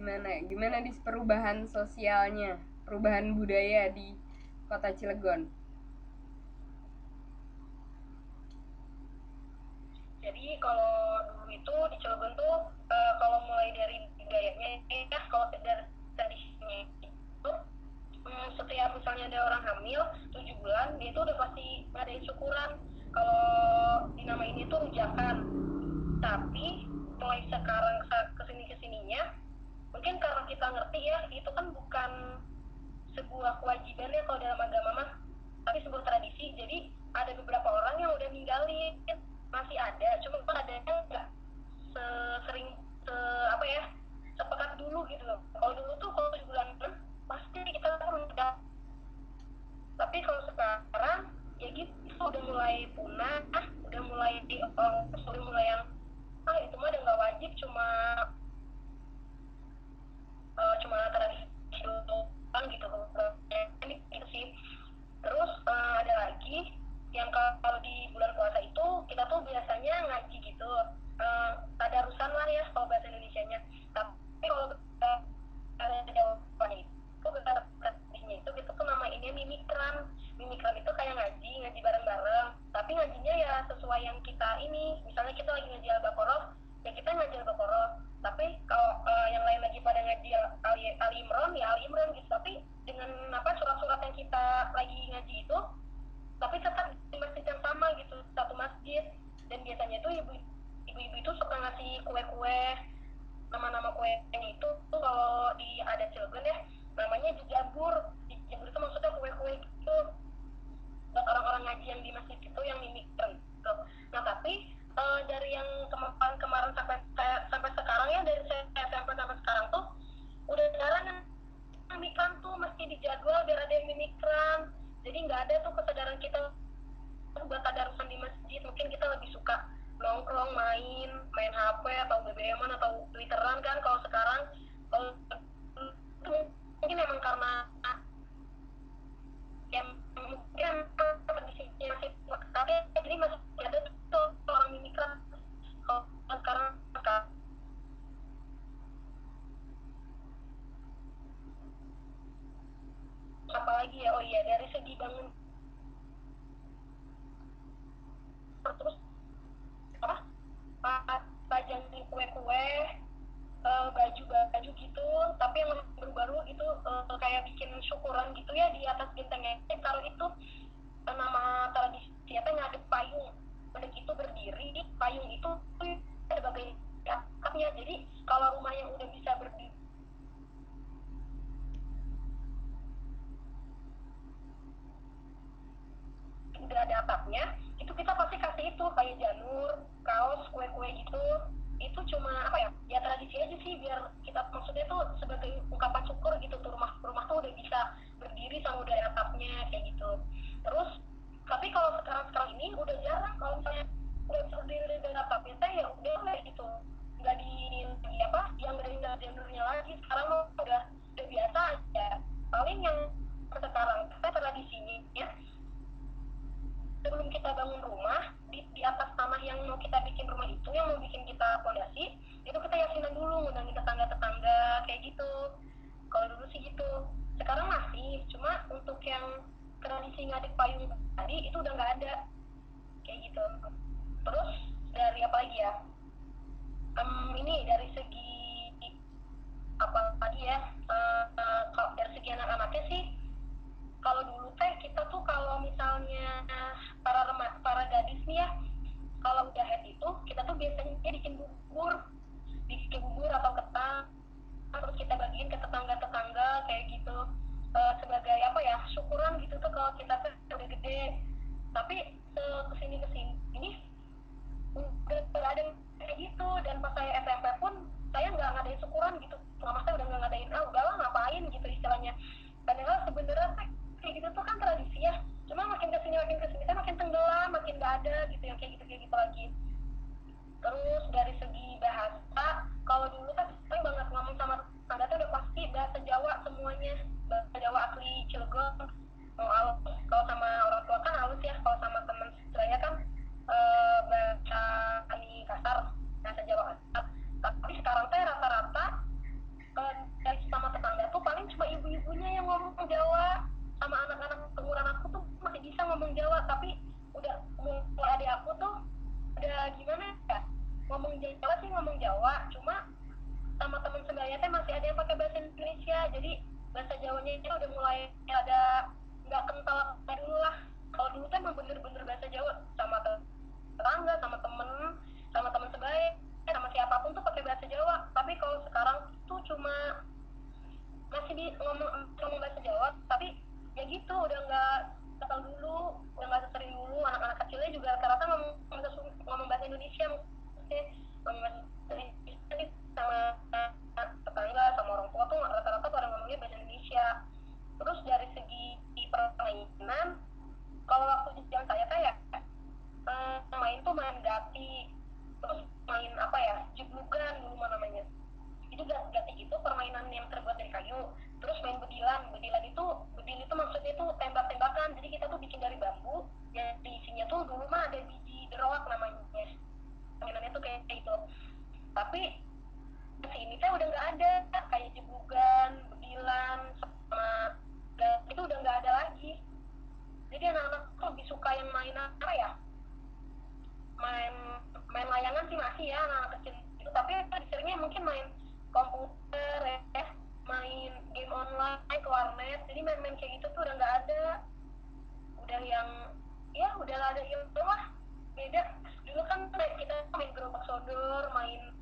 Gimana di perubahan sosialnya, perubahan budaya di kota Cilegon? Jadi kalau dulu itu di Cilegon tuh kalau mulai dari budayanya ya, kalau dari tradisinya itu setiap misalnya ada orang hamil 7 bulan dia itu udah pasti ngadain syukuran, kalau dinamain itu rujakan. Tapi mulai sekarang kesini kesininya mungkin karena kita ngerti ya itu kan bukan sebuah kewajiban ya kalau dalam agama mah, tapi sebuah tradisi. Jadi ada beberapa orang yang udah ninggalin, masih ada cuma ada yang nggak sering apa ya, sepekat dulu gitu loh. Kalau dulu tuh kalau 7 bulan pasti kita udah, tapi kalau sekarang ya gitu udah mulai punah, udah mulai udah mulai yang itu mah udah nggak wajib, cuma tradisi doang gitu ini gitu sih. Terus ada lagi yang kalau di bulan puasa itu kita tuh biasanya ngaji gitu, tadarusan lah ya kalau bahasa Indonesianya. Tapi kalau ada jawabannya itu tradisinya itu kita tuh namainnya mimikran. Mimikran itu kayak ngaji bareng-bareng, tapi ngajinya ya sesuai yang kita ini, misalnya kita lagi ngaji Al-Baqarah ya kita ngaji Al-Baqarah, tapi kalau yang lain lagi pada ngaji Ali Imran ya Ali Imran gitu, tapi dengan surat-surat yang kita lagi ngaji itu tapi tetap di masjid yang sama gitu, satu masjid. Dan biasanya itu ibu-ibu itu suka ngasih kue-kue, nama-nama kuenya itu tuh kalau di adat Cilegon ya namanya dijabur. Dijabur itu maksudnya kue-kue gitu buat orang-orang ngaji yang di masjid itu yang mimikran gitu. Nah tapi dari yang kemarin sampai sekarang ya, dari saya SMP sampai sekarang tuh udah jarang yang mimikran tuh, mesti dijadwal biar ada yang mimikran. Jadi nggak ada tuh kesadaran kita buat tadarusan di masjid. Mungkin kita lebih suka nongkrong, main HP atau BBM-an atau Twitteran kan. Kalau sekarang kalau mungkin emang karena yang mungkin kondisinya masih tapi jadi masih ada tuh orang mimikran. Kalau sekarang apalagi ya, oh iya dari segi bangun terus pajangin kue-kue, baju-baju gitu, tapi yang baru-baru itu kayak bikin syukuran gitu ya di atas gentengnya. Kalau itu nama tradisi apa, ngadep payung. Udah gitu berdiri, payung itu ada bagian atapnya. Jadi kalau rumah yang udah bisa berdiri udah ada atapnya, itu kita pasti kasih itu kayak janur, kaos, kue-kue gitu. Itu cuma apa ya, ya tradisi aja sih, biar kita maksudnya tuh sebagai ungkapan syukur gitu tuh, rumah tuh udah bisa berdiri sama udah ada atapnya kayak gitu. Terus tapi kalau sekarang ini udah jarang kalau misalnya udah bisa berdiri dari atapnya teh ya udah lah gitu, nggak di apa yang dari janurnya lagi. Sekarang udah biasa aja. Paling yang sekarang kita tradisinya ya, sebelum kita bangun rumah di atas tanah yang mau kita bikin rumah itu, yang mau bikin kita fondasi itu, kita yasinan dulu, ngundangin tetangga-tetangga kayak gitu. Kalau dulu sih gitu. Sekarang masih, cuma untuk yang tradisi ngadek payung tadi itu udah nggak ada kayak gitu. Terus dari apa lagi ya, ini dari segi apa tadi ya, kalau dari segi anak-anaknya sih, kalau dulu teh kita tuh kalau misalnya para gadis nih ya, kalau udah head itu kita tuh biasanya bikin bubur atau ketan, terus kita bagiin ke tetangga-tetangga kayak gitu, sebagai apa ya, syukuran gitu tuh kalau kita tuh udah gede. Tapi kesini ini udah nggak ada kayak gitu. Dan pas saya SMP pun saya nggak ngadain syukuran gitu, mama saya udah nggak ngadain, udahlah ngapain gitu istilahnya. Padahal sebenarnya kayak gitu tuh kan tradisi ya, cuma makin kesini saya makin tenggelam, makin nggak ada gitu yang kayak gitu lagi. Terus dari segi ngomong Jawa sih ngomong Jawa, cuma sama teman sebaya teh masih ada yang pakai bahasa Indonesia. Jadi bahasa Jawanya itu udah mulai ada nggak kental kayak dulu lah. Kalau dulu kan emang bener-bener bahasa Jawa, sama tetangga, sama teman sebaya, sama siapapun tuh pakai bahasa Jawa. Tapi kalau sekarang tuh cuma masih di ngomong bahasa Jawa, tapi ya gitu udah nggak kental dulu, udah nggak sesering dulu. Anak-anak kecilnya juga rata-rata ngomong bahasa Indonesia, maksudnya ngomong bahasa Indonesia sama tetangga, sama orang tua tuh rata-rata pada ngomongnya bahasa Indonesia. Terus dari segi permainan, kalau waktu di zaman saya kayak main tuh main gati, terus main apa ya, jeblugan dulu namanya. Itu gati itu permainan yang terbuat dari kayu. Terus main bedilan itu maksudnya tuh tembak-tembakan. Jadi kita tuh bikin dari bambu, yang isinya tuh dulu mah ada biji deroak namanya. Mainannya tuh kayak gitu. Tapi di sini teh udah nggak ada kayak jeblugan, bedilan, sama itu udah nggak ada lagi. Jadi anak-anak tuh lebih suka yang main apa ya, main layangan sih masih ya anak kecil itu, tapi seringnya mungkin main komputer ya, main game online ke warnet. Jadi main-main kayak gitu tuh udah nggak ada, udah yang ya udah ada yang lah beda. Dulu kan kita main gerobak sodor, main